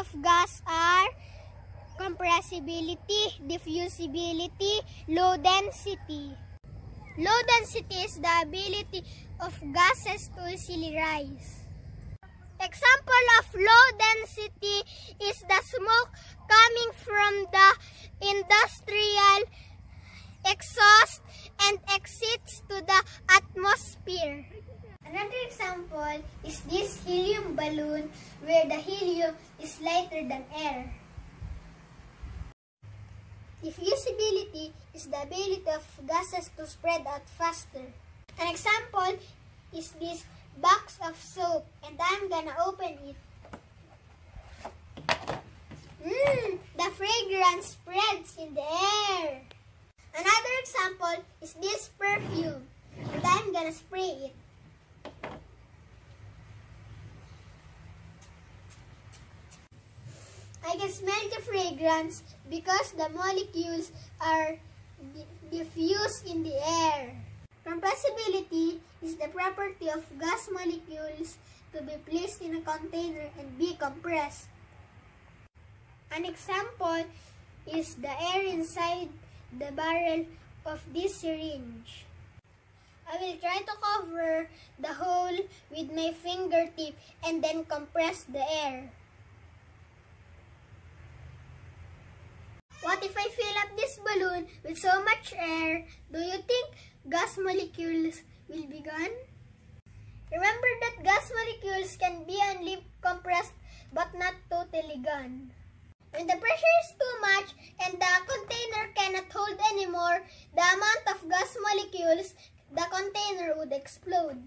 of gas are compressibility, diffusibility, low density. Low density is the ability of gases to easily rise. Example of low density is the smoke coming from the industrial exhaust and exits to the atmosphere. Another example is this helium balloon where the helium is lighter than air. Diffusibility is the ability of gases to spread out faster. An example is this box of soap, and I'm gonna open it. The fragrance spreads in the air. Another example is this perfume, and I'm gonna spray it. I can smell the fragrance because the molecules are diffused in the air. Compressibility is the property of gas molecules to be placed in a container and be compressed. An example is the air inside the barrel of this syringe. I will try to cover the hole with my fingertip and then compress the air. What if I fill up this balloon with so much air? Do you think gas molecules will be gone? Remember that gas molecules can be only compressed but not totally gone. When the pressure is too much and the container cannot hold anymore the amount of gas molecules, the container would explode.